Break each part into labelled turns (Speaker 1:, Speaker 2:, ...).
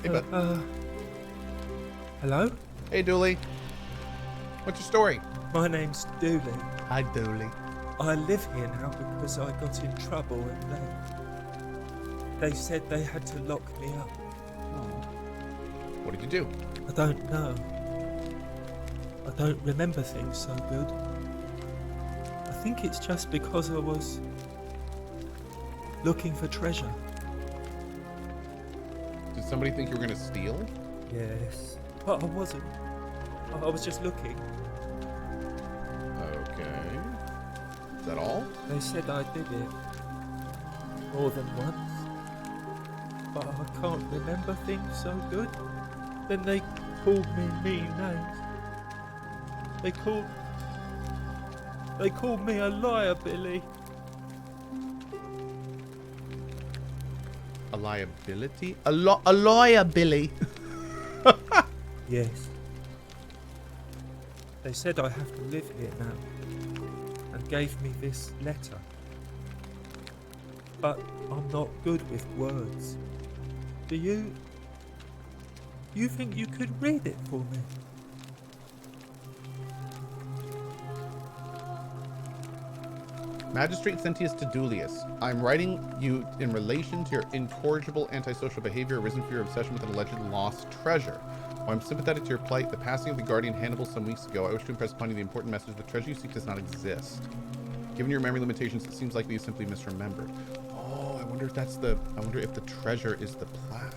Speaker 1: Hey, bud.
Speaker 2: Hello?
Speaker 1: Hey, Dooley. What's your story?
Speaker 2: My name's Dooley.
Speaker 1: Hi, Dooley.
Speaker 2: I live here now because I got in trouble and they said they had to lock me up.
Speaker 1: Oh. What did you do?
Speaker 2: I don't know. I don't remember things so good. I think it's just because I was looking for treasure.
Speaker 1: Did somebody think you were going to steal?
Speaker 2: Yes. But I wasn't. I was just looking.
Speaker 1: Okay. Is that all?
Speaker 2: They said I did it more than once, but I can't remember things so good. Then they called me mean names. They called me a liar, Billy.
Speaker 1: A liability? A lawyer, Billy.
Speaker 2: Yes. They said I have to live here now, and gave me this letter. But I'm not good with words. Do you think you could read it for me?
Speaker 1: Magistrate Sentius to Dulius. I'm writing you in relation to your incorrigible antisocial behavior arisen from your obsession with an alleged lost treasure. While I'm sympathetic to your plight, the passing of the guardian Hannibal some weeks ago, I wish to impress upon you the important message: the treasure you seek does not exist. Given your memory limitations, it seems likely you simply misremembered. Oh, I wonder if the treasure is the plaque.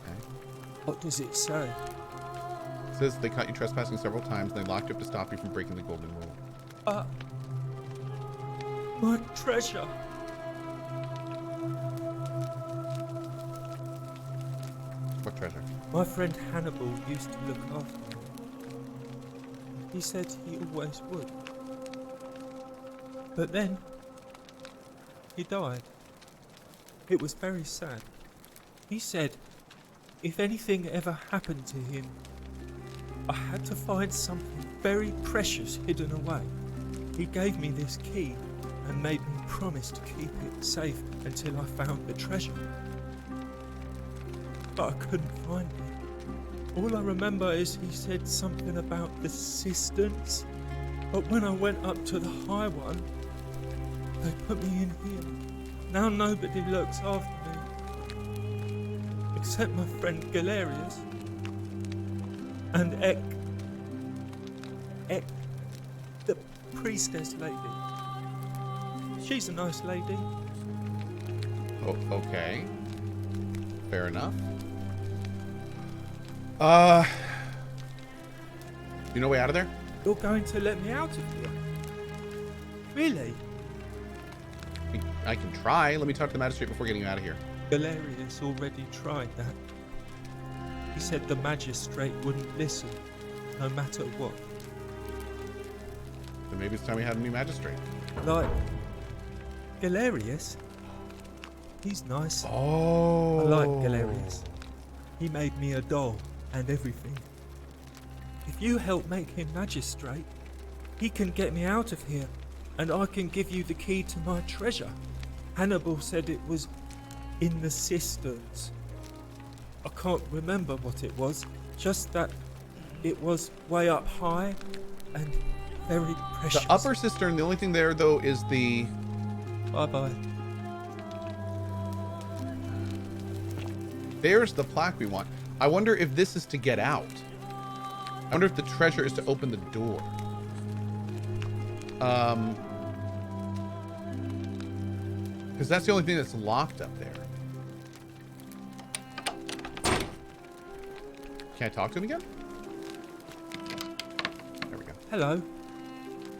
Speaker 1: Okay.
Speaker 2: What does it say?
Speaker 1: It says they caught you trespassing several times and they locked you up to stop you from breaking the golden rule.
Speaker 2: My treasure.
Speaker 1: What treasure?
Speaker 2: My friend Hannibal used to look after me. He said he always would. But then, he died. It was very sad. He said if anything ever happened to him, I had to find something very precious hidden away. He gave me this key and made me promise to keep it safe until I found the treasure. But I couldn't find it. All I remember is he said something about the cisterns, but when I went up to the high one, they put me in here. Now nobody looks after me, except my friend Galerius and Ek, the priestess lady. She's a nice lady.
Speaker 1: Oh, okay. Fair enough. You know way out of there?
Speaker 2: You're going to let me out of here? Really?
Speaker 1: I can try. Let me talk to the magistrate before getting you out of here.
Speaker 2: Galerius already tried that. He said the magistrate wouldn't listen, no matter what.
Speaker 1: Then maybe it's time we had a new magistrate.
Speaker 2: Like Galerius? He's nice.
Speaker 1: Oh.
Speaker 2: I like Galerius. He made me a doll and everything. If you help make him magistrate, he can get me out of here, and I can give you the key to my treasure. Hannibal said it was in the cisterns. I can't remember what it was, just that it was way up high and very precious.
Speaker 1: The upper cistern, the only thing there, though, is the...
Speaker 2: Bye-bye.
Speaker 1: There's the plaque we want. I wonder if this is to get out. I wonder if the treasure is to open the door. Because that's the only thing that's locked up there. Can I talk to him again? There we go.
Speaker 2: Hello.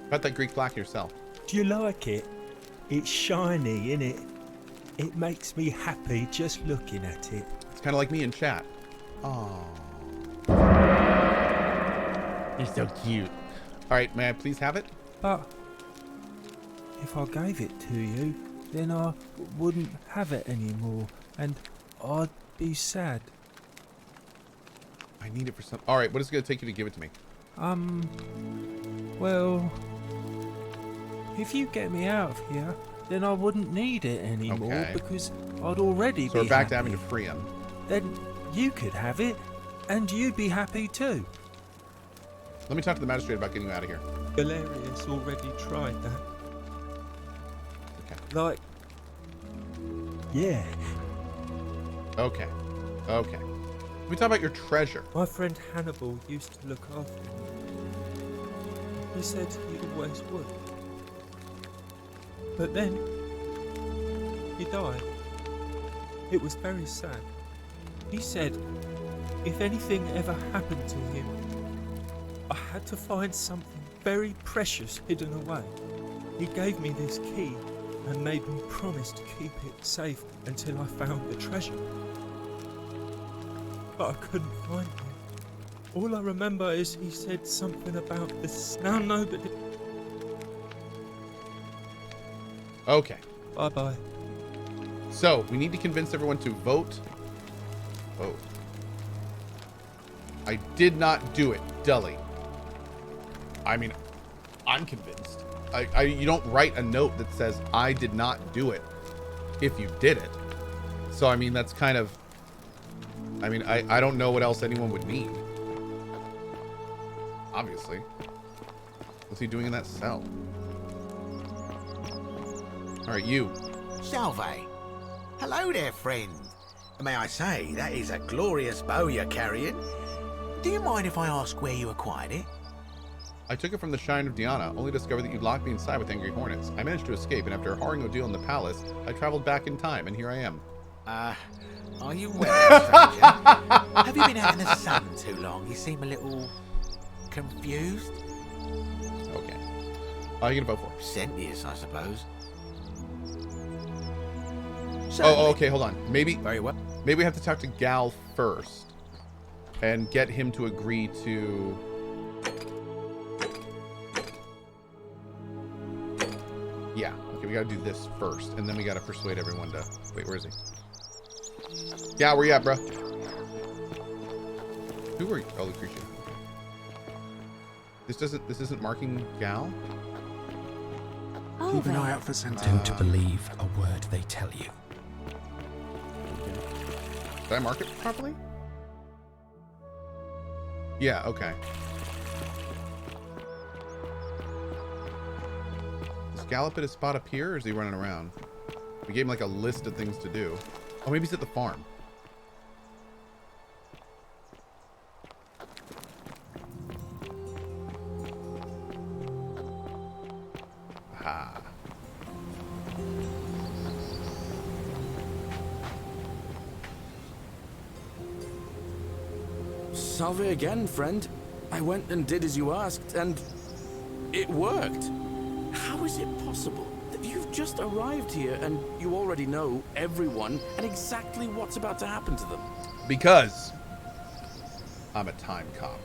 Speaker 1: About that Greek plaque yourself.
Speaker 3: Do you like it? It's shiny, innit? It makes me happy just looking at it.
Speaker 1: It's kind of like me in chat. Oh. You're so cute. All right, may I please have it?
Speaker 2: But if I gave it to you, then I wouldn't have it anymore, and I'd be sad.
Speaker 1: I need it for some... All right, what is it going to take you to give it to me?
Speaker 2: Well, if you get me out of here, then I wouldn't need it anymore,
Speaker 1: Okay.
Speaker 2: because I'd already
Speaker 1: So
Speaker 2: be
Speaker 1: we're back to
Speaker 2: happy.
Speaker 1: having to free him.
Speaker 3: then you could have it, and you'd be happy too.
Speaker 1: Let me talk to the magistrate about getting you out of here.
Speaker 2: Galerius already tried that.
Speaker 1: Okay.
Speaker 2: Like,
Speaker 3: Yeah.
Speaker 1: Okay. Okay. Let me talk about your treasure.
Speaker 2: my friend Hannibal used to look after me. He said he always would. But then, he died. It was very sad. He said, if anything ever happened to him, I had to find something very precious hidden away. He gave me this key and made me promise to keep it safe until I found the treasure. But I couldn't find him. All I remember is he said something about this. Now nobody.
Speaker 1: Okay.
Speaker 2: Bye bye.
Speaker 1: So, we need to convince everyone to vote. Oh. I did not do it, Dully. I mean, I'm convinced. You don't write a note that says, I did not do it, if you did it. So, I mean, that's kind of... I mean, I don't know what else anyone would need. Obviously. What's he doing in that cell? Alright, you.
Speaker 4: Salve. Hello there, friend. May I say, that is a glorious bow you're carrying. Do you mind if I ask where you acquired it?
Speaker 1: I took it from the Shrine of Diana, only discovered that you'd locked me inside with angry hornets. I managed to escape, and after a harrowing ordeal in the palace, I traveled back in time, and here I am.
Speaker 4: Are you well, stranger? Have you been out in the sun too long? You seem a little confused.
Speaker 1: Okay. How are you gonna vote for?
Speaker 4: Sentius, I suppose.
Speaker 1: Oh, okay, hold on. Maybe
Speaker 4: Very well.
Speaker 1: maybe we have to talk to Gal first and get him to agree to... Yeah, okay, we gotta do this first, and then we gotta persuade everyone to... Wait, where is he? Gal, where you at, bro? Who were you? Oh, Lucretia. Okay. This isn't marking Gal?
Speaker 5: Keep an eye out for Santa.
Speaker 6: Don't believe a word they tell you.
Speaker 1: Did I mark it properly? Yeah, okay. Does Gallop at his spot up here, or is he running around? We gave him like a list of things to do. Oh, maybe he's at the farm. Aha.
Speaker 7: Salve again, friend. I went and did as you asked, and it worked. How is it possible that you've just arrived here and you already know everyone and exactly what's about to happen to them?
Speaker 1: Because I'm a time cop.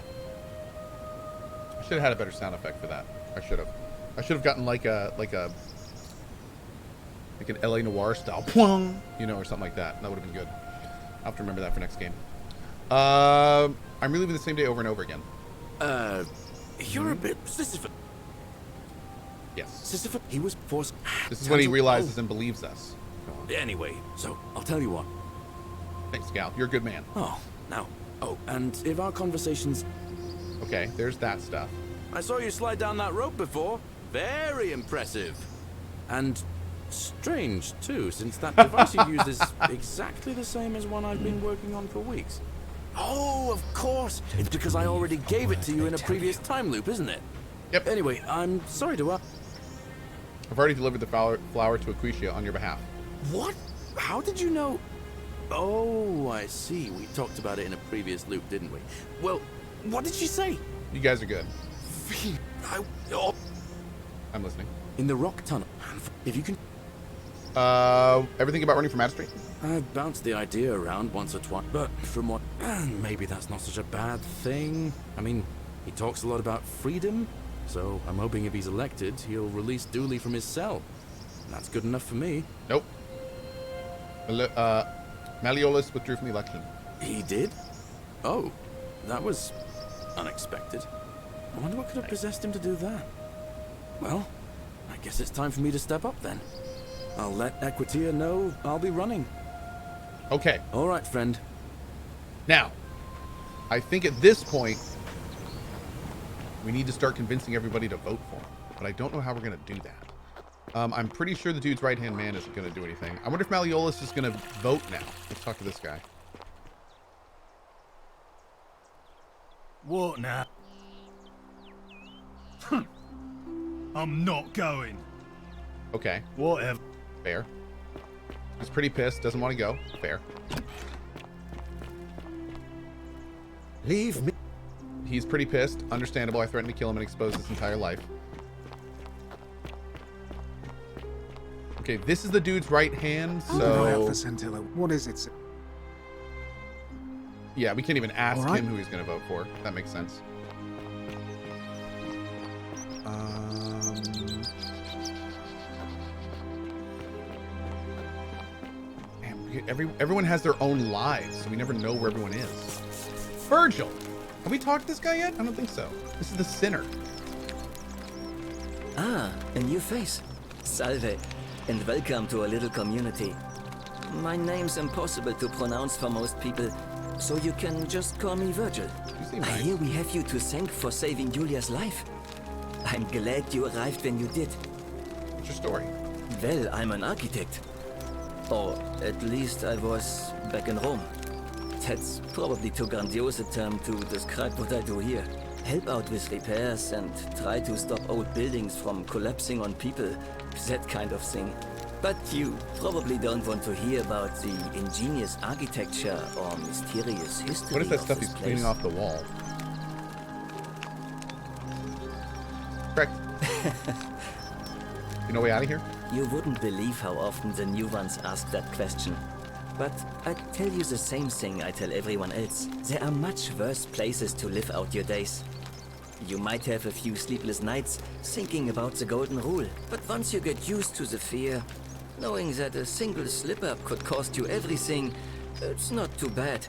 Speaker 1: I should have had a better sound effect for that. I should have. I should have gotten like an LA Noire style, you know, or something like that. That would have been good. I'll have to remember that for next game. I'm reliving the same day over and over again.
Speaker 7: You're a bit Sisyphus.
Speaker 1: Yes.
Speaker 7: Sisyphus, he was forced.
Speaker 1: This is when he realizes and believes us.
Speaker 7: Anyway, so I'll tell you what.
Speaker 1: Thanks, Gal. You're a good man.
Speaker 7: Oh, now. Oh, and if our conversations.
Speaker 1: Okay, there's that stuff.
Speaker 7: I saw you slide down that rope before. Very impressive. And strange, too, since that device you use is exactly the same as one I've been working on for weeks. Oh, of course. It's because I already gave it to you in a previous time loop, isn't it?
Speaker 1: Yep.
Speaker 7: Anyway, I'm sorry to...
Speaker 1: I've already delivered the flower to Aquatia on your behalf.
Speaker 7: What? How did you know? Oh, I see. We talked about it in a previous loop, didn't we? Well, what did she say?
Speaker 1: You guys are good.
Speaker 7: Oh.
Speaker 1: I'm listening.
Speaker 7: In the rock tunnel. If you can...
Speaker 1: Everything about running for magistrate?
Speaker 7: I've bounced the idea around once or twice, but from what... maybe that's not such a bad thing. I mean, he talks a lot about freedom, so I'm hoping if he's elected, he'll release Dooley from his cell. And that's good enough for me.
Speaker 1: Nope. Malleolus withdrew from the election.
Speaker 7: He did? Oh, that was unexpected. I wonder what could have possessed him to do that. Well, I guess it's time for me to step up then. I'll let Equitia know I'll be running.
Speaker 1: Okay.
Speaker 7: All right, friend.
Speaker 1: Now, I think at this point, we need to start convincing everybody to vote for him. But I don't know how we're going to do that. I'm pretty sure the dude's right-hand man isn't going to do anything. I wonder if Malleolus is going to vote now. Let's talk to this guy.
Speaker 5: What now? I'm not going.
Speaker 1: Okay.
Speaker 5: Whatever.
Speaker 1: Fair. He's pretty pissed. Doesn't want to go. Fair.
Speaker 8: Leave me.
Speaker 1: He's pretty pissed. Understandable. I threatened to kill him and expose his entire life. Okay, this is the dude's right hand, so...
Speaker 8: What is it?
Speaker 1: Yeah, we can't even ask him who he's going to vote for. That makes sense. Man, everyone has their own lives, so we never know where everyone is. Virgil! Have we talked to this guy yet? I don't think so. This is the sinner.
Speaker 9: Ah, a new face. Salve, and welcome to a little community. My name's impossible to pronounce for most people, so you can just call me Virgil. I hear we have you to thank for saving Julia's life. I'm glad you arrived when you did.
Speaker 1: What's your story?
Speaker 9: Well, I'm an architect. Or at least I was back in Rome. That's probably too grandiose a term to describe what I do here. Help out with repairs and try to stop old buildings from collapsing on people. That kind of thing. But you probably don't want to hear about the ingenious architecture or mysterious history.
Speaker 1: What is that
Speaker 9: of
Speaker 1: stuff
Speaker 9: this
Speaker 1: he's
Speaker 9: place.
Speaker 1: cleaning off the wall? Correct. You know way out of here?
Speaker 9: You wouldn't believe how often the new ones ask that question. But I tell you the same thing I tell everyone else. There are much worse places to live out your days. You might have a few sleepless nights thinking about the golden rule, but once you get used to the fear, knowing that a single slip-up could cost you everything, it's not too bad.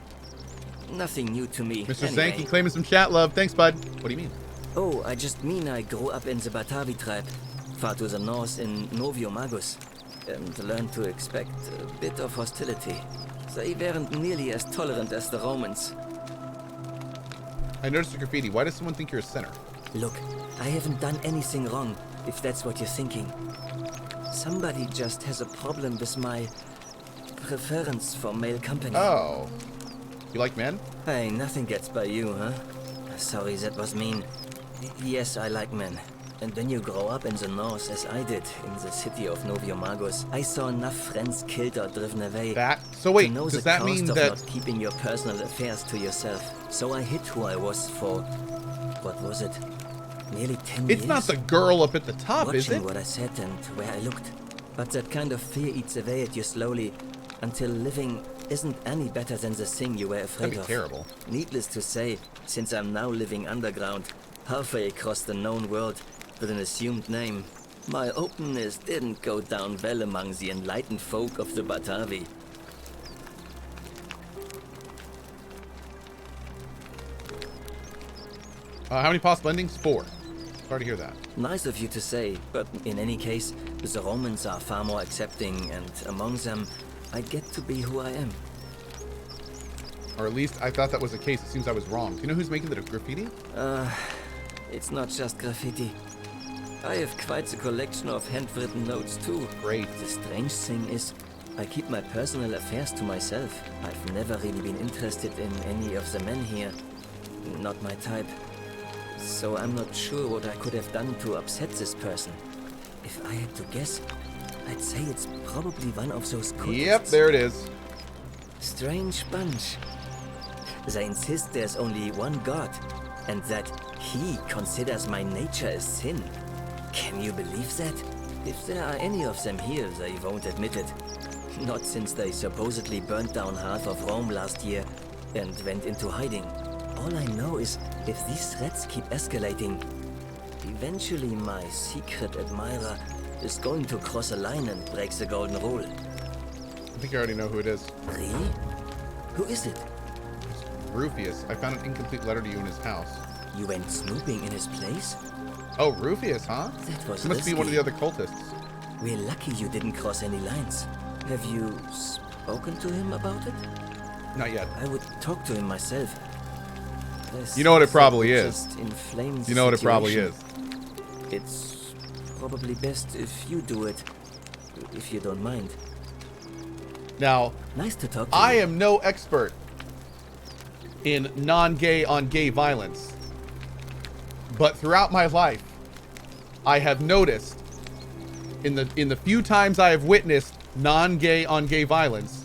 Speaker 9: Nothing new to me.
Speaker 1: Mr.
Speaker 9: Anyway.
Speaker 1: Zanky claiming some chat love. Thanks, bud. What do you mean?
Speaker 9: Oh, I just mean I grew up in the Batavi tribe, far to the north in Novio Magus, and learned to expect a bit of hostility. They weren't nearly as tolerant as the Romans.
Speaker 1: I noticed the graffiti. Why does someone think you're a sinner?
Speaker 9: Look, I haven't done anything wrong, if that's what you're thinking. Somebody just has a problem with my preference for male company.
Speaker 1: Oh. You like men?
Speaker 9: Hey, nothing gets by you, huh? Sorry, that was mean. Yes, I like men. And when you grow up in the north, as I did, in the city of Novio Magus, I saw enough friends killed or driven away.
Speaker 1: So wait,
Speaker 9: to know
Speaker 1: does
Speaker 9: the
Speaker 1: that
Speaker 9: cost
Speaker 1: mean
Speaker 9: of
Speaker 1: that...
Speaker 9: not keeping your personal affairs to yourself. So I hid who I was for... what was it? Nearly 10 years?
Speaker 1: It's not the girl up at the top,
Speaker 9: Watching
Speaker 1: is it?
Speaker 9: what I said and where I looked. But that kind of fear eats away at you slowly, until living isn't any better than the thing you were afraid
Speaker 1: That'd
Speaker 9: of.
Speaker 1: be terrible.
Speaker 9: Needless to say, since I'm now living underground, halfway across the known world, with an assumed name, my openness didn't go down well among the enlightened folk of the Batavi.
Speaker 1: How many possible endings? 4. Sorry to hear that.
Speaker 9: Nice of you to say, but in any case, the Romans are far more accepting, and among them, I get to be who I am.
Speaker 1: Or at least I thought that was the case. It seems I was wrong. Do you know who's making the graffiti?
Speaker 9: It's not just graffiti. I have quite the collection of handwritten notes too.
Speaker 1: Great.
Speaker 9: The strange thing is, I keep my personal affairs to myself. I've never really been interested in any of the men here. Not my type. So I'm not sure what I could have done to upset this person. If I had to guess, I'd say it's probably one of those cultists.
Speaker 1: Yep, there it is.
Speaker 9: Strange bunch. They insist there's only one God, and that he considers my nature a sin. Can you believe that? If there are any of them here, they won't admit it. Not since they supposedly burnt down half of Rome last year and went into hiding. All I know is, if these threats keep escalating, eventually my secret admirer is going to cross a line and break the golden rule.
Speaker 1: I think I already know who it is.
Speaker 9: Really? Who is it?
Speaker 1: It's Ruthius. I found an incomplete letter to you in his house.
Speaker 9: You went snooping in his place?
Speaker 1: Oh, Ruthius, huh?
Speaker 9: That was
Speaker 1: He must be one of the other cultists.
Speaker 9: We're lucky you didn't cross any lines. Have you spoken to him about it?
Speaker 1: Not yet.
Speaker 9: I would talk to him myself. This
Speaker 1: You know what it probably is.
Speaker 9: just inflames
Speaker 1: You know what
Speaker 9: the
Speaker 1: it probably is.
Speaker 9: situation. It's probably best if you do it, if you don't mind.
Speaker 1: Now,
Speaker 9: Nice to talk to
Speaker 1: I
Speaker 9: you.
Speaker 1: am no expert in non-gay on gay violence, but throughout my life, I have noticed in the few times I have witnessed non-gay on gay violence,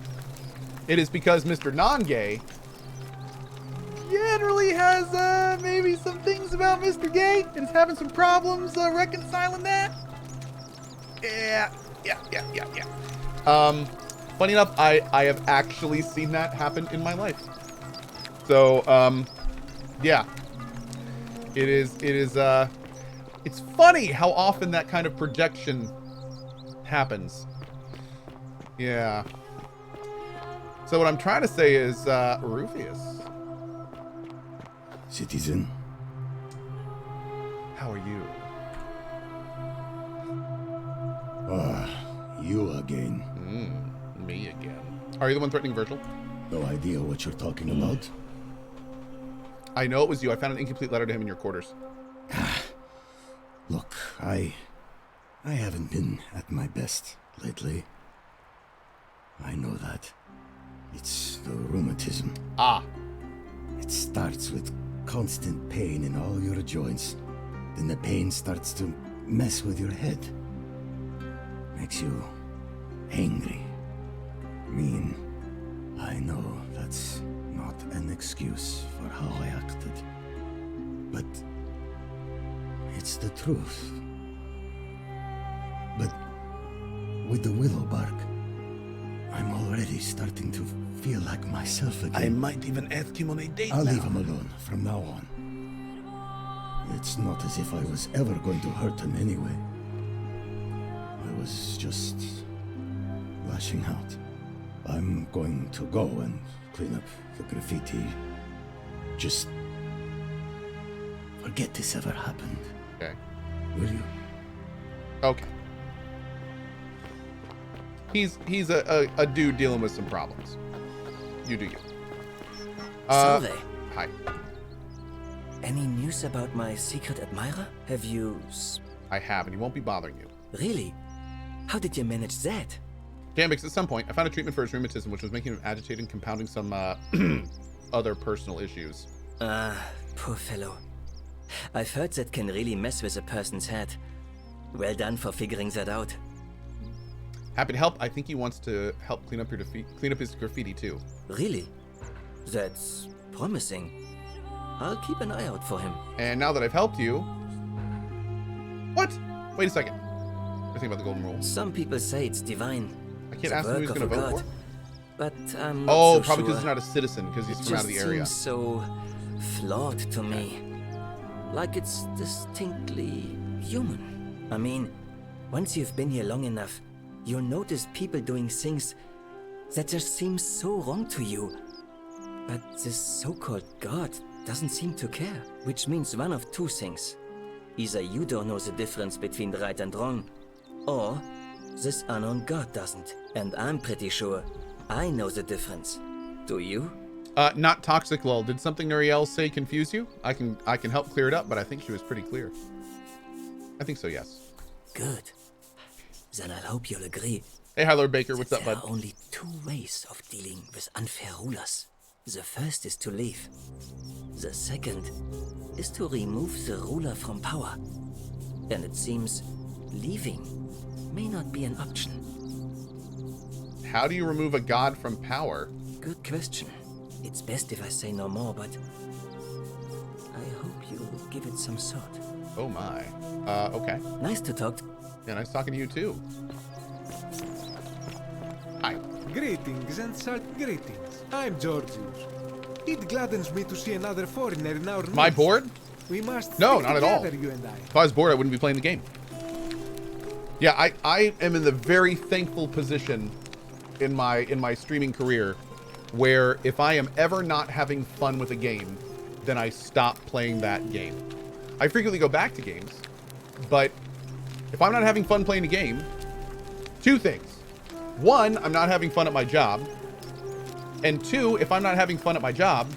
Speaker 1: it is because Mr. Non-Gay generally has maybe some things about Mr. Gay and is having some problems reconciling that. Yeah. Funny enough, I have actually seen that happen in my life. So, yeah. It is, it's funny how often that kind of projection happens. Yeah. So what I'm trying to say is, Ruthius,
Speaker 10: Citizen,
Speaker 1: how are you?
Speaker 10: you again.
Speaker 1: Me again. Are you the one threatening Virgil?
Speaker 10: No idea what you're talking about.
Speaker 1: I know it was you. I found an incomplete letter to him in your quarters.
Speaker 10: Look, I haven't been at my best lately. I know that. It's the rheumatism.
Speaker 1: Ah.
Speaker 10: It starts with constant pain in all your joints. Then the pain starts to mess with your head. Makes you angry, mean. I know that's not an excuse for how I acted. But it's the truth. But with the willow bark, I'm already starting to feel like myself again.
Speaker 4: I might even ask him on a date
Speaker 10: I'll
Speaker 4: now.
Speaker 10: leave him alone from now on. It's not as if I was ever going to hurt him anyway. I was just lashing out. I'm going to go and clean up the graffiti. Just forget this ever happened.
Speaker 1: Okay.
Speaker 10: Will you?
Speaker 1: Okay. He's a dude dealing with some problems. You do you.
Speaker 9: Solveig,
Speaker 1: Hi.
Speaker 9: any news about my secret admirer? Have you...
Speaker 1: I have, and he won't be bothering you.
Speaker 9: Really? How did you manage that?
Speaker 1: Gambix, at some point, I found a treatment for his rheumatism, which was making him agitated and compounding some other personal issues.
Speaker 9: Poor fellow. I've heard that can really mess with a person's head. Well done for figuring that out.
Speaker 1: Happy to help. I think he wants to help clean up his graffiti too.
Speaker 9: Really? That's promising. I'll keep an eye out for him.
Speaker 1: And now that I've helped you, what? Wait a second. I think about the golden rule.
Speaker 9: Some people say it's divine.
Speaker 1: I can't
Speaker 9: the
Speaker 1: ask him who he's
Speaker 9: work
Speaker 1: going to
Speaker 9: of a
Speaker 1: vote
Speaker 9: god.
Speaker 1: for.
Speaker 9: But I'm not
Speaker 1: Oh,
Speaker 9: so
Speaker 1: probably because
Speaker 9: sure.
Speaker 1: he's not a citizen, because he's
Speaker 9: It
Speaker 1: from out of
Speaker 9: just
Speaker 1: the area.
Speaker 9: seems so flawed to me. Like it's distinctly human. I mean, once you've been here long enough, you'll notice people doing things that just seem so wrong to you. But this so-called God doesn't seem to care. Which means one of two things. Either you don't know the difference between right and wrong, or this unknown God doesn't. And I'm pretty sure I know the difference. Do you?
Speaker 1: Not toxic lol. Did something Nuriel say confuse you? I can help clear it up, but I think she was pretty clear. I think so, yes.
Speaker 9: Good. Then I hope you'll agree.
Speaker 1: Hey, hi, Lord Baker. What's
Speaker 9: that
Speaker 1: up,
Speaker 9: there
Speaker 1: bud?
Speaker 9: are only two ways of dealing with unfair rulers. The first is to leave. The second is to remove the ruler from power. And it seems leaving may not be an option.
Speaker 1: How do you remove a god from power?
Speaker 9: Good question. It's best if I say no more, but I hope you'll give it some thought.
Speaker 1: Oh my. Okay.
Speaker 9: Nice to talk to.
Speaker 1: Yeah, nice talking to you too. Hi.
Speaker 8: Greetings and greetings. I'm Georgius. It gladdens me to see another foreigner in our
Speaker 1: Am I
Speaker 8: midst.
Speaker 1: bored?
Speaker 8: We must
Speaker 1: No,
Speaker 8: stick
Speaker 1: not at all.
Speaker 8: together, you and I.
Speaker 1: If I was bored, I wouldn't be playing the game. Yeah, I am in the very thankful position in my streaming career where if I am ever not having fun with a game, then I stop playing that game. I frequently go back to games, but if I'm not having fun playing a game, two things. One, I'm not having fun at my job. And 2, if I'm not having fun at my job,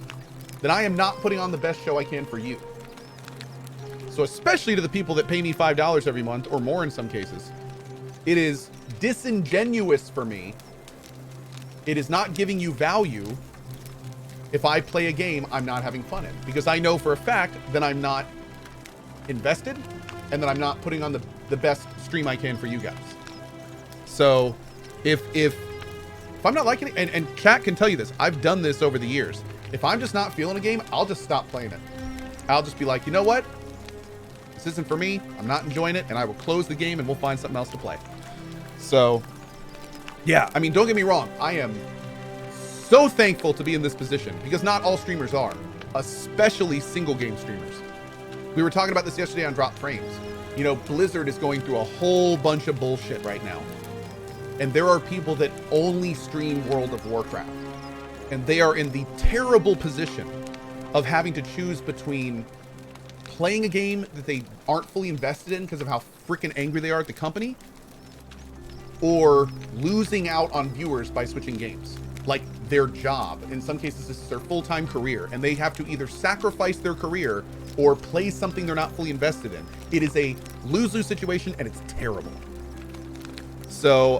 Speaker 1: then I am not putting on the best show I can for you. So especially to the people that pay me $5 every month, or more in some cases, it is disingenuous for me. It is not giving you value if I play a game I'm not having fun in. Because I know for a fact that I'm not invested, and that I'm not putting on the best stream I can for you guys. So if I'm not liking it, and chat can tell you this, I've done this over the years. If I'm just not feeling a game, I'll just stop playing it. I'll just be like, you know what? This isn't for me. I'm not enjoying it, and I will close the game and we'll find something else to play. So yeah, I mean, don't get me wrong. I am so thankful to be in this position, because not all streamers are, especially single game streamers. We were talking about this yesterday on Drop Frames. You know, Blizzard is going through a whole bunch of bullshit right now. And there are people that only stream World of Warcraft. And they are in the terrible position of having to choose between playing a game that they aren't fully invested in because of how freaking angry they are at the company, or losing out on viewers by switching games. Like their job. In some cases, this is their full-time career, and they have to either sacrifice their career or play something they're not fully invested in. It is a lose-lose situation, and it's terrible. So,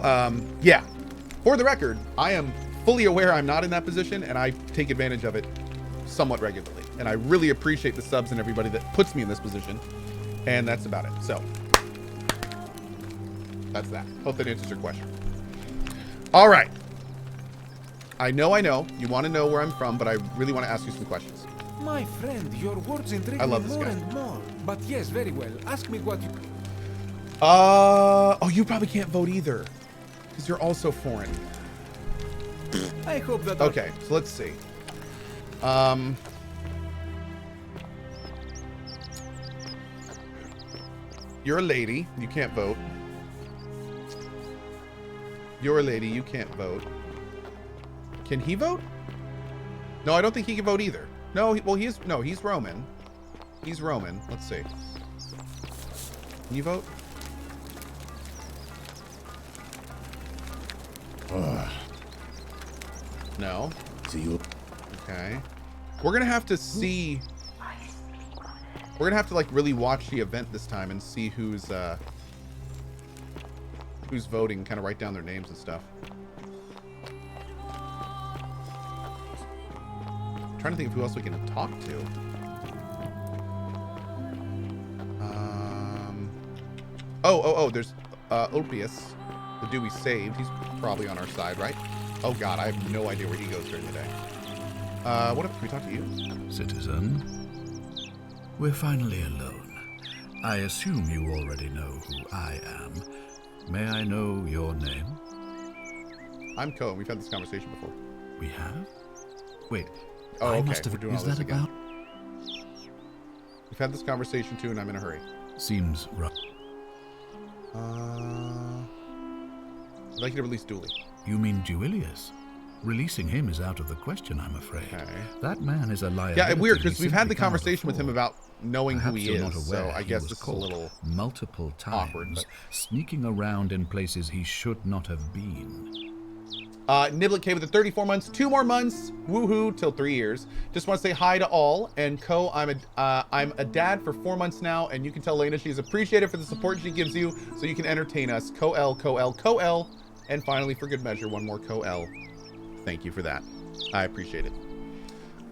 Speaker 1: yeah, for the record, I am fully aware I'm not in that position, and I take advantage of it somewhat regularly. And I really appreciate the subs and everybody that puts me in this position. And that's about it. So, that's that. Hope that answers your question. All right. I know you want to know where I'm from, but I really want to ask you some questions.
Speaker 8: My friend, your words intrigue
Speaker 1: I
Speaker 8: me
Speaker 1: love this
Speaker 8: more
Speaker 1: guy.
Speaker 8: and more. But yes, very well. Ask me what you...
Speaker 1: Oh, you probably can't vote either, because you're also foreign.
Speaker 8: I hope that...
Speaker 1: Okay, so let's see. You're a lady. You can't vote. You're a lady. You can't vote. Can he vote? No, I don't think he can vote either. No, he's Roman. He's Roman. Let's see. Can you vote? No.
Speaker 10: See you.
Speaker 1: Okay. We're gonna have to see. We're gonna have to like really watch the event this time and see who's voting. Kind of write down their names and stuff. I'm trying to think of who else we can talk to. Oh, there's Ruthius, the dude we saved. He's probably on our side, right? Oh god, I have no idea where he goes during the day. What if we talk to you?
Speaker 11: Citizen, we're finally alone. I assume you already know who I am. May I know your name?
Speaker 1: I'm Cohh. We've had this conversation before.
Speaker 11: We have? Wait.
Speaker 1: Oh,
Speaker 11: I
Speaker 1: okay.
Speaker 11: must have,
Speaker 1: We're doing
Speaker 11: is
Speaker 1: all this
Speaker 11: that
Speaker 1: again.
Speaker 11: about?
Speaker 1: We've had this conversation too, and I'm in a hurry.
Speaker 11: Seems rough.
Speaker 1: I'd like you to release Dooley.
Speaker 11: You mean Duilius? Releasing him is out of the question, I'm afraid.
Speaker 1: Okay.
Speaker 11: That man is a liability.
Speaker 1: Yeah, weird, because
Speaker 11: we
Speaker 1: we've had the
Speaker 11: simply cannot
Speaker 1: conversation with him
Speaker 11: afford.
Speaker 1: about knowing
Speaker 11: Perhaps
Speaker 1: who he
Speaker 11: you're not
Speaker 1: is,
Speaker 11: aware
Speaker 1: so I
Speaker 11: he
Speaker 1: guess
Speaker 11: was
Speaker 1: this is a
Speaker 11: caught
Speaker 1: little
Speaker 11: multiple times,
Speaker 1: awkward, but...
Speaker 11: sneaking around in places he should not have been.
Speaker 1: Niblet K with the 34 months, 2 more months, woohoo, till 3 years. Just want to say hi to all, and Cohh, I'm a dad for 4 months now, and you can tell Lena she's appreciated for the support she gives you, so you can entertain us. Cohh, and finally, for good measure, one more Cohh. Thank you for that. I appreciate it.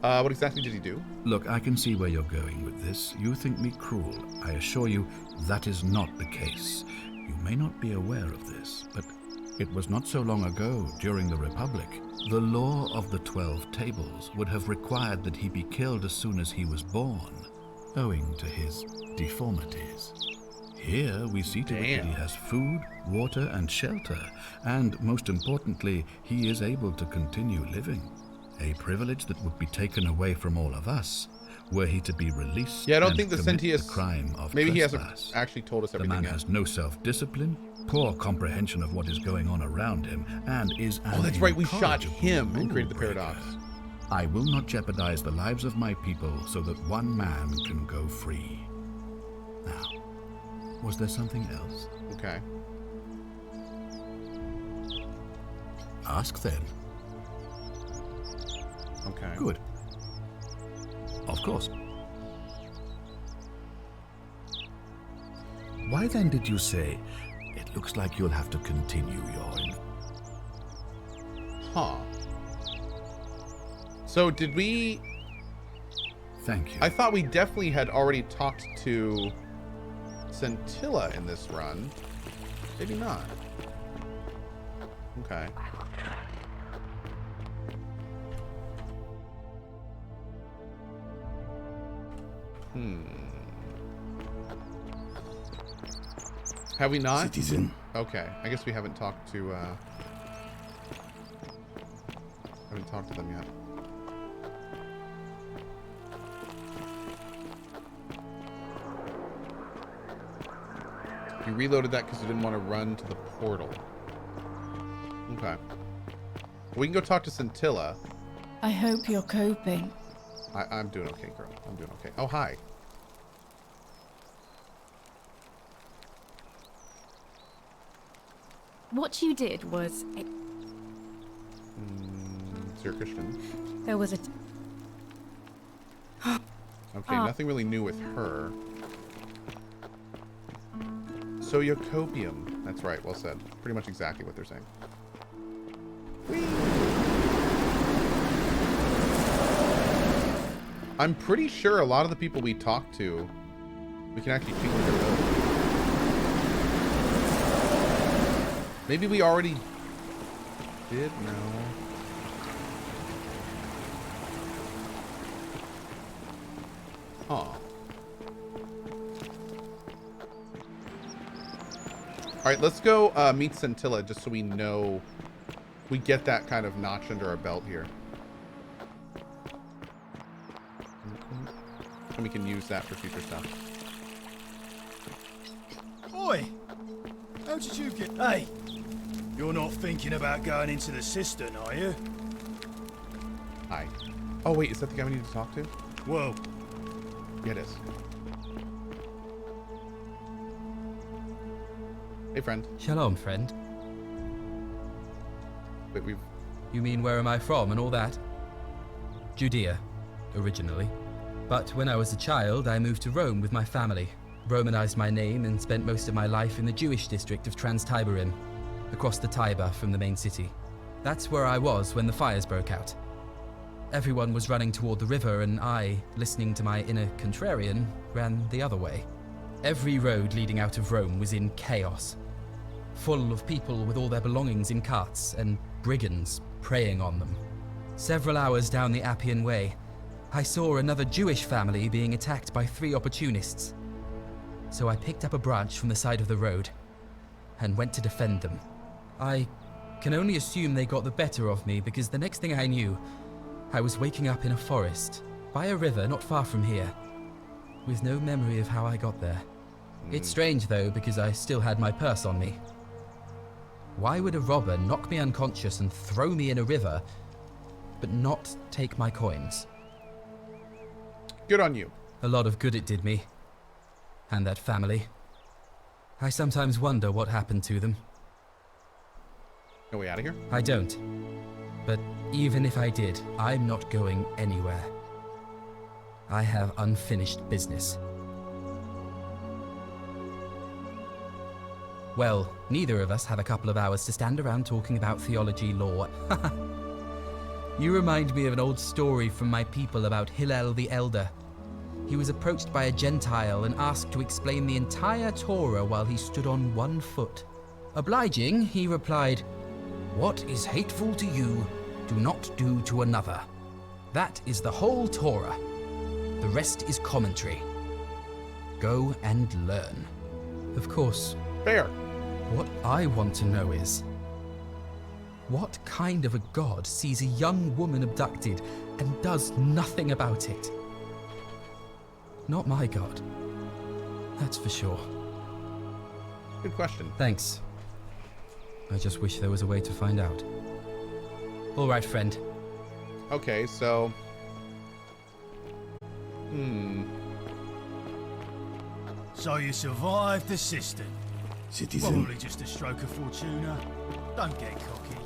Speaker 1: What exactly did he do?
Speaker 11: Look, I can see where you're going with this. You think me cruel. I assure you that is not the case. You may not be aware of this, but it was not so long ago, during the Republic, the law of the 12 tables would have required that he be killed as soon as he was born, owing to his deformities. Here we see to it that he has food, water, and shelter, and most importantly, he is able to continue living. A privilege that would be taken away from all of us were he to be released.
Speaker 1: Yeah, I don't
Speaker 11: and
Speaker 1: think the
Speaker 11: commit
Speaker 1: Sentius.
Speaker 11: the crime of
Speaker 1: Maybe he
Speaker 11: trespass.
Speaker 1: hasn't actually told us
Speaker 11: The
Speaker 1: everything
Speaker 11: man
Speaker 1: yet.
Speaker 11: has no self-discipline, poor comprehension of what is going on around him, and is an
Speaker 1: Oh, that's right. We shot
Speaker 11: incorrigible
Speaker 1: him and created the
Speaker 11: rule
Speaker 1: paradox.
Speaker 11: breaker. I will not jeopardize the lives of my people so that one man can go free. Now, was there something else?
Speaker 1: Okay.
Speaker 11: Ask then.
Speaker 1: Okay.
Speaker 11: Good. Of course. Why then did you say, it looks like you'll have to continue your...
Speaker 1: Huh. So did we...
Speaker 11: Thank you.
Speaker 1: I thought we definitely had already talked to Scintilla in this run. Maybe not. Okay. Have we not?
Speaker 10: Citizen.
Speaker 1: Okay. I guess we haven't talked to them yet. You reloaded that because you didn't want to run to the portal. Okay. We can go talk to Scintilla.
Speaker 12: I hope you're coping.
Speaker 1: I'm doing okay, girl. I'm doing okay. Oh, hi.
Speaker 12: What you did was...
Speaker 1: So you're Christian.
Speaker 12: There was a...
Speaker 1: Okay, nothing really new with her. So Jacobium. That's right, well said. Pretty much exactly what they're saying. Whee! I'm pretty sure a lot of the people we talk to, we can actually change their build. Maybe we already did? No. Huh. Alright, let's go meet Scintilla just so we know we get that kind of notch under our belt here. And we can use that for future stuff.
Speaker 5: Oi! How did you get... Hey! You're not thinking about going into the cistern, are you?
Speaker 1: Hi. Oh wait, is that the guy we need to talk to?
Speaker 5: Well...
Speaker 1: Yeah, it is. Hey, friend.
Speaker 13: Shalom, friend.
Speaker 1: Wait, we've...
Speaker 13: You mean where am I from and all that? Judea, originally. But when I was a child, I moved to Rome with my family, Romanized my name and spent most of my life in the Jewish district of Trans-Tiberim, across the Tiber from the main city. That's where I was when the fires broke out. Everyone was running toward the river and I, listening to my inner contrarian, ran the other way. Every road leading out of Rome was in chaos, full of people with all their belongings in carts and brigands preying on them. Several hours down the Appian Way, I saw another Jewish family being attacked by 3 opportunists. So I picked up a branch from the side of the road and went to defend them. I can only assume they got the better of me because the next thing I knew, I was waking up in a forest, by a river not far from here, with no memory of how I got there. It's strange though, because I still had my purse on me. Why would a robber knock me unconscious and throw me in a river, but not take my coins?
Speaker 1: Good on you.
Speaker 13: A lot of good it did me. And that family. I sometimes wonder what happened to them.
Speaker 1: Are we out of here?
Speaker 13: I don't. But even if I did, I'm not going anywhere. I have unfinished business. Well, neither of us have a couple of hours to stand around talking about theology law. You remind me of an old story from my people about Hillel the Elder. He was approached by a Gentile and asked to explain the entire Torah while he stood on one foot. Obliging, he replied, "What is hateful to you, do not do to another. That is the whole Torah. The rest is commentary. Go and learn." Of course.
Speaker 1: Fair.
Speaker 13: What I want to know is, what kind of a god sees a young woman abducted and does nothing about it? Not my god. That's for sure.
Speaker 1: Good question.
Speaker 13: Thanks. I just wish there was a way to find out. All right, friend.
Speaker 1: Okay, so...
Speaker 5: So you survived the cistern.
Speaker 10: Citizen.
Speaker 5: Probably just a stroke of fortuna. Don't get cocky.